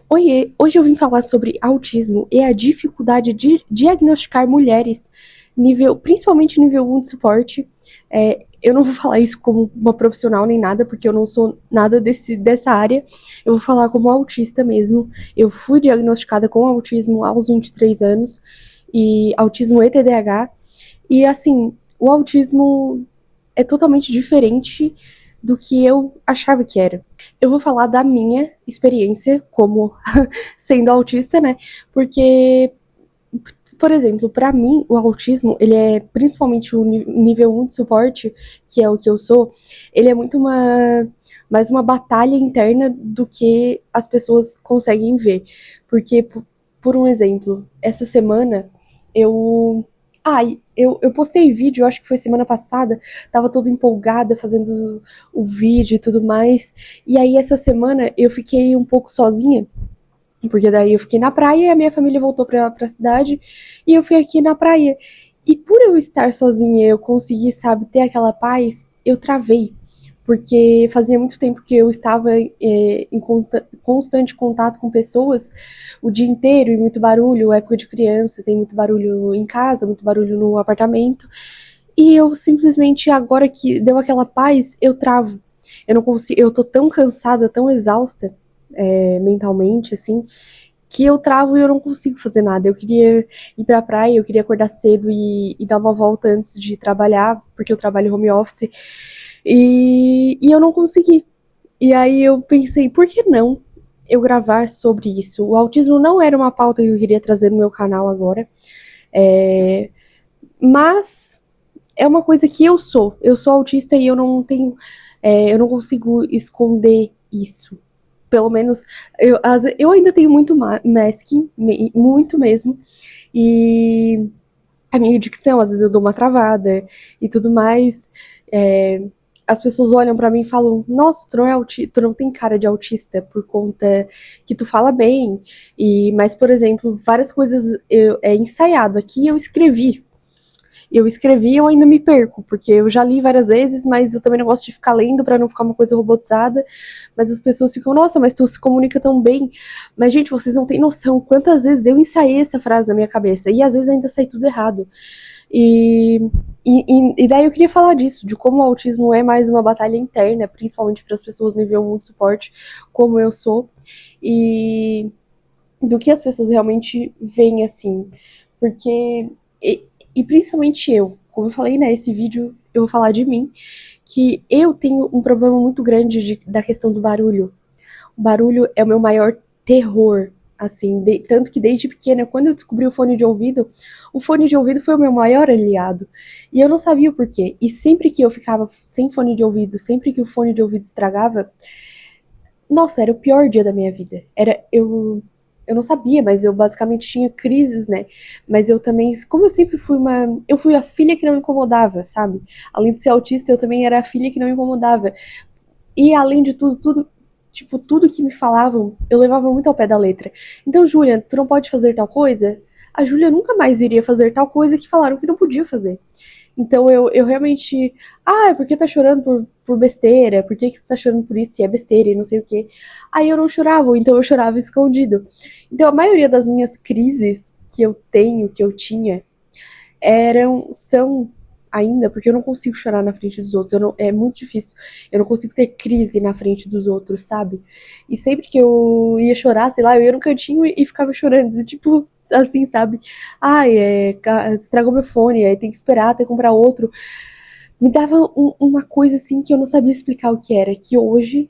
Oiê, hoje eu vim falar sobre autismo e a dificuldade de diagnosticar mulheres, principalmente nível 1 de suporte. Eu não vou falar isso como uma profissional nem nada, porque eu não sou nada dessa área. Eu vou falar como autista mesmo. Eu fui diagnosticada com autismo aos 23 anos, e autismo e TDAH. E assim, o autismo é totalmente diferente do que eu achava que era. Eu vou falar da minha experiência como sendo autista, né? Porque, por exemplo, para mim, o autismo, ele é principalmente o nível 1 de suporte, que é o que eu sou, ele é muito mais uma batalha interna do que as pessoas conseguem ver. Porque, por um exemplo, essa semana eu. Eu postei vídeo, acho que foi semana passada, tava toda empolgada fazendo o vídeo e tudo mais. E aí, essa semana, eu fiquei um pouco sozinha, porque daí eu fiquei na praia e a minha família voltou pra cidade e eu fiquei aqui na praia. E por eu estar sozinha, eu consegui, sabe, ter aquela paz, eu travei. Porque fazia muito tempo que eu estava em constante contato com pessoas o dia inteiro e muito barulho, época de criança, tem muito barulho em casa, muito barulho no apartamento. E eu simplesmente, agora que deu aquela paz, eu travo. Eu não consigo, eu tô tão cansada, tão exausta, mentalmente, assim, que eu travo e eu não consigo fazer nada. Eu queria ir pra praia, eu queria acordar cedo e dar uma volta antes de trabalhar, porque eu trabalho home office, e eu não consegui. E aí eu pensei, por que não eu gravar sobre isso? O autismo não era uma pauta que eu queria trazer no meu canal agora, é, mas é uma coisa que eu sou. Eu sou autista e eu não tenho, eu não consigo esconder isso. Pelo menos eu ainda tenho muito masking, muito mesmo, e a minha dicção, às vezes eu dou uma travada e tudo mais. É, as pessoas olham pra mim e falam: Nossa, tu não tu não tem cara de autista por conta que tu fala bem. Mas, por exemplo, várias coisas é ensaiado. Aqui eu escrevi e eu ainda me perco, porque eu já li várias vezes, mas eu também não gosto de ficar lendo para não ficar uma coisa robotizada. Mas as pessoas ficam, nossa, mas tu se comunica tão bem. Mas, gente, vocês não têm noção quantas vezes eu ensaiei essa frase na minha cabeça, e às vezes ainda sai tudo errado. E, e daí eu queria falar disso, de como o autismo é mais uma batalha interna, principalmente para as pessoas nível 1 de suporte, como eu sou, e do que as pessoas realmente veem assim. Porque, e principalmente eu, como eu falei, né, esse vídeo eu vou falar de mim, que eu tenho um problema muito grande da questão do barulho. O barulho é o meu maior terror, assim, tanto que desde pequena, quando eu descobri o fone de ouvido foi o meu maior aliado. E eu não sabia o porquê. E sempre que eu ficava sem fone de ouvido, sempre que o fone de ouvido estragava, nossa, era o pior dia da minha vida. Eu não sabia, mas eu basicamente tinha crises, né? Mas eu também, como eu sempre fui eu fui a filha que não incomodava, sabe? Além de ser autista, eu também era a filha que não incomodava. E além de tudo, tipo, tudo que me falavam, eu levava muito ao pé da letra. Então, Júlia, tu não pode fazer tal coisa? A Júlia nunca mais iria fazer tal coisa que falaram que não podia fazer. Então eu realmente. Ah, por que tá chorando por besteira? Por que tu tá chorando por isso? Se é besteira e não sei o quê. Aí eu não chorava, ou então eu chorava escondido. Então a maioria das minhas crises que eu tenho, que eu tinha, são ainda, porque eu não consigo chorar na frente dos outros. É muito difícil. Eu não consigo ter crise na frente dos outros, sabe? E sempre que eu ia chorar, sei lá, eu ia no cantinho e ficava chorando. Tipo, assim, sabe? Ai, estragou meu fone, aí tem que esperar até comprar outro. Me dava uma coisa assim que eu não sabia explicar o que era, que hoje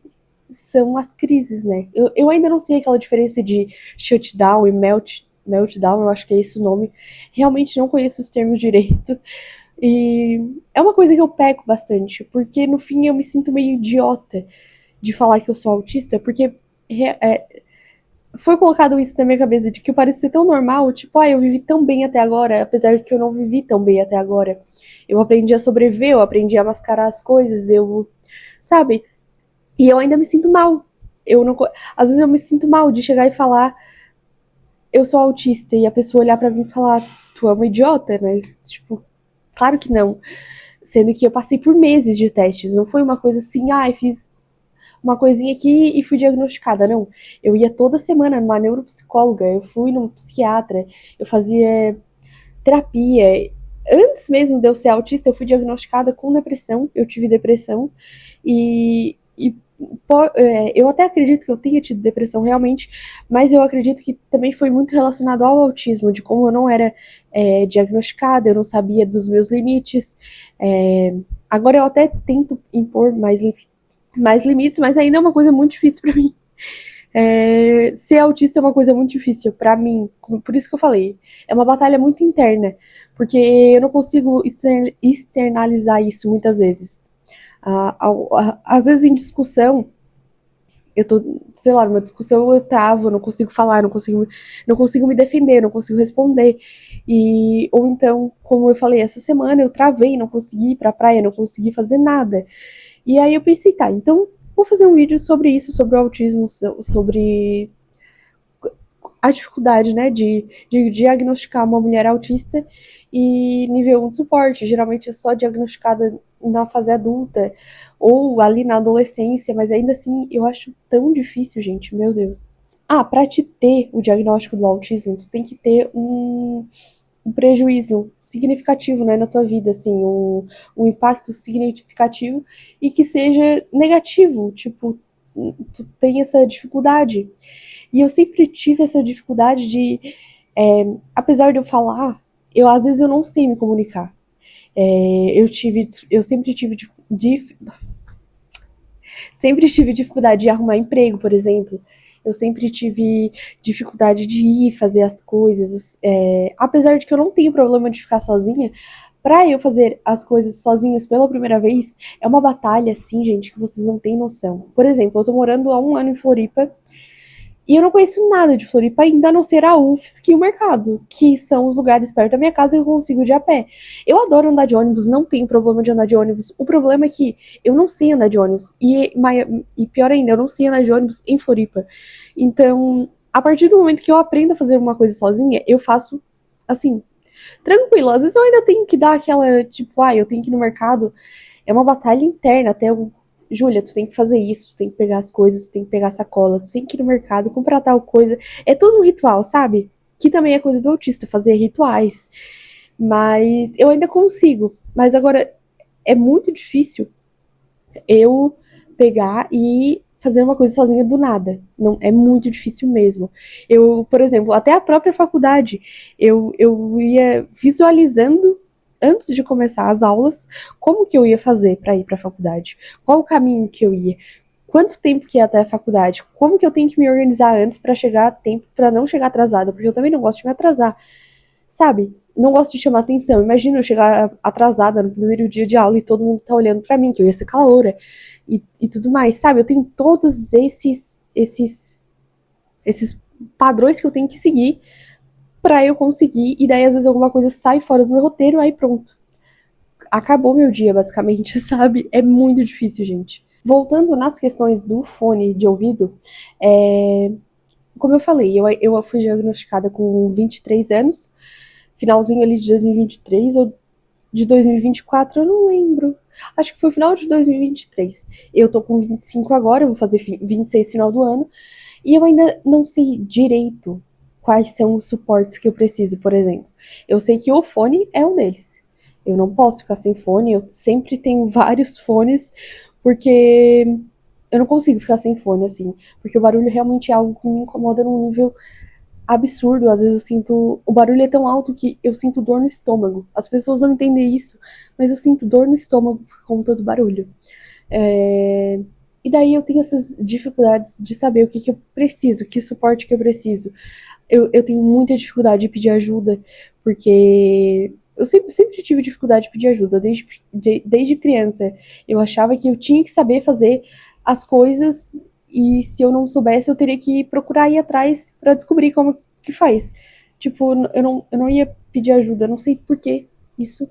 são as crises, né? Eu ainda não sei aquela diferença de shutdown e meltdown, eu acho que é esse o nome. Realmente não conheço os termos direito. E é uma coisa que eu peco bastante, porque no fim eu me sinto meio idiota de falar que eu sou autista, porque foi colocado isso na minha cabeça de que parece ser tão normal, tipo, eu vivi tão bem até agora, apesar de que eu não vivi tão bem até agora. Eu aprendi a sobreviver, eu aprendi a mascarar as coisas, sabe? E eu ainda me sinto mal. Eu não, às vezes eu me sinto mal de chegar e falar, eu sou autista, e a pessoa olhar pra mim e falar, tu é uma idiota, né? Tipo, claro que não. Sendo que eu passei por meses de testes, não foi uma coisa assim, fiz uma coisinha aqui e fui diagnosticada. Não, eu ia toda semana numa neuropsicóloga, eu fui num psiquiatra, eu fazia terapia. Antes mesmo de eu ser autista, eu fui diagnosticada com depressão, eu tive depressão, e eu até acredito que eu tenha tido depressão realmente, mas eu acredito que também foi muito relacionado ao autismo, de como eu não era diagnosticada, eu não sabia dos meus limites. É, agora eu até tento impor mais limites, mas ainda é uma coisa muito difícil para mim. Ser autista é uma coisa muito difícil pra mim, por isso que eu falei. É uma batalha muito interna, porque eu não consigo externalizar isso muitas vezes. Às vezes em discussão, eu tô, sei lá, numa discussão eu travo, não consigo falar, não consigo me defender, não consigo responder. Ou então, como eu falei, essa semana eu travei, não consegui ir pra praia, não consegui fazer nada. E aí eu pensei, tá, então vou fazer um vídeo sobre isso, sobre o autismo, sobre a dificuldade, né, de diagnosticar uma mulher autista e nível 1 de suporte. Geralmente é só diagnosticada na fase adulta ou ali na adolescência, mas ainda assim eu acho tão difícil, gente, meu Deus. Pra te ter o diagnóstico do autismo, tu tem que ter um prejuízo significativo, né, na tua vida, assim, um impacto significativo e que seja negativo, tipo, tu tem essa dificuldade. E eu sempre tive essa dificuldade apesar de eu falar, às vezes eu não sei me comunicar. Eu sempre tive dificuldade de arrumar emprego, por exemplo. Eu sempre tive dificuldade de ir fazer as coisas. Apesar de que eu não tenho problema de ficar sozinha, pra eu fazer as coisas sozinhas pela primeira vez, é uma batalha, assim, gente, que vocês não têm noção. Por exemplo, eu tô morando há 1 ano em Floripa, e eu não conheço nada de Floripa ainda, a não ser a UFSC e o mercado, que são os lugares perto da minha casa que eu consigo ir de a pé. Eu adoro andar de ônibus, não tenho problema de andar de ônibus. O problema é que eu não sei andar de ônibus. E pior ainda, eu não sei andar de ônibus em Floripa. Então, a partir do momento que eu aprendo a fazer uma coisa sozinha, eu faço assim, tranquilo. Às vezes eu ainda tenho que dar aquela, tipo, eu tenho que ir no mercado. É uma batalha interna até eu. Júlia, tu tem que fazer isso, tu tem que pegar as coisas, tu tem que pegar a sacola, tu tem que ir no mercado, comprar tal coisa. É todo um ritual, sabe? Que também é coisa do autista, fazer rituais. Mas eu ainda consigo. Mas agora é muito difícil eu pegar e fazer uma coisa sozinha do nada. Não, é muito difícil mesmo. Por exemplo, até a própria faculdade, eu ia visualizando antes de começar as aulas, como que eu ia fazer para ir para a faculdade? Qual o caminho que eu ia? Quanto tempo que ia até a faculdade? Como que eu tenho que me organizar antes para chegar a tempo, para não chegar atrasada? Porque eu também não gosto de me atrasar, sabe? Não gosto de chamar atenção. Imagina eu chegar atrasada no primeiro dia de aula e todo mundo tá olhando para mim, que eu ia ser caloura e tudo mais, sabe? Eu tenho todos esses padrões que eu tenho que seguir para eu conseguir, e daí às vezes alguma coisa sai fora do meu roteiro, aí pronto. Acabou meu dia, basicamente, sabe? É muito difícil, gente. Voltando nas questões do fone de ouvido, como eu falei, eu fui diagnosticada com 23 anos, finalzinho ali de 2023 ou de 2024, eu não lembro. Acho que foi o final de 2023. Eu tô com 25 agora, eu vou fazer 26 final do ano, e eu ainda não sei direito quais são os suportes que eu preciso, por exemplo. Eu sei que o fone é um deles. Eu não posso ficar sem fone, eu sempre tenho vários fones, porque eu não consigo ficar sem fone, assim, porque o barulho realmente é algo que me incomoda num nível absurdo. Às vezes eu sinto. O barulho é tão alto que eu sinto dor no estômago. As pessoas não entendem isso, mas eu sinto dor no estômago por conta do barulho. E daí eu tenho essas dificuldades de saber o que, que eu preciso, que suporte que eu preciso. Eu tenho muita dificuldade de pedir ajuda, porque eu sempre tive dificuldade de pedir ajuda, desde criança. Eu achava que eu tinha que saber fazer as coisas, e se eu não soubesse, eu teria que procurar ir atrás para descobrir como que faz. Tipo, eu não ia pedir ajuda, não sei por que isso.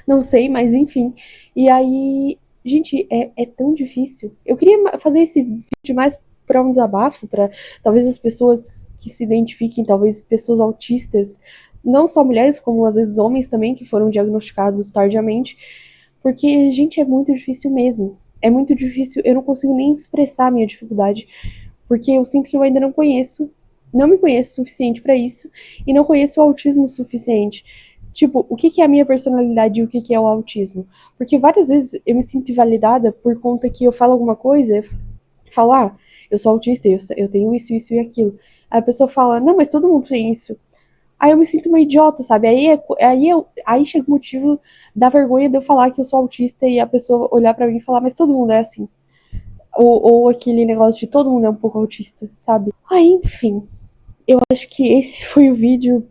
Não sei, mas enfim. E aí, gente, é tão difícil. Eu queria fazer esse vídeo mais para um desabafo, para talvez as pessoas que se identifiquem, talvez pessoas autistas, não só mulheres, como às vezes homens também, que foram diagnosticados tardiamente, porque, gente, é muito difícil mesmo. é muito difícil, eu não consigo nem expressar a minha dificuldade, porque eu sinto que eu ainda não me conheço o suficiente pra isso, e não conheço o autismo o suficiente. Tipo, o que que é a minha personalidade e o que que é o autismo? Porque várias vezes eu me sinto invalidada por conta que eu falo alguma coisa, eu falo, ah, eu sou autista, eu tenho isso, isso e aquilo. Aí a pessoa fala, não, mas todo mundo tem isso. Aí eu me sinto uma idiota, sabe? Aí chega o motivo da vergonha de eu falar que eu sou autista e a pessoa olhar pra mim e falar, mas todo mundo é assim. Ou aquele negócio de todo mundo é um pouco autista, sabe? Aí, enfim, eu acho que esse foi o vídeo.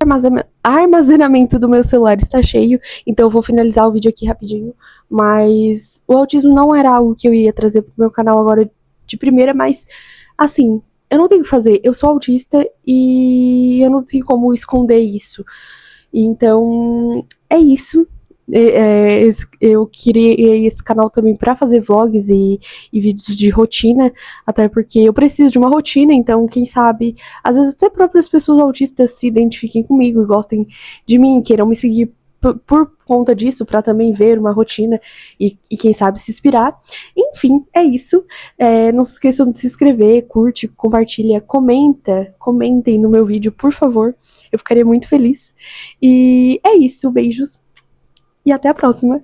Armazenamento do meu celular está cheio, então eu vou finalizar o vídeo aqui rapidinho. Mas o autismo não era algo que eu ia trazer pro meu canal agora de primeira, mas assim, eu não tenho o que fazer. Eu sou autista e eu não tenho como esconder isso. Então, é isso. Eu criei esse canal também para fazer vlogs e vídeos de rotina, até porque eu preciso de uma rotina, então quem sabe, às vezes até próprias pessoas autistas se identifiquem comigo e gostem de mim, queiram me seguir por conta disso, para também ver uma rotina e quem sabe se inspirar. Enfim, é isso. Não se esqueçam de se inscrever, curte, compartilha, comentem no meu vídeo, por favor. Eu ficaria muito feliz. E é isso, beijos e até a próxima.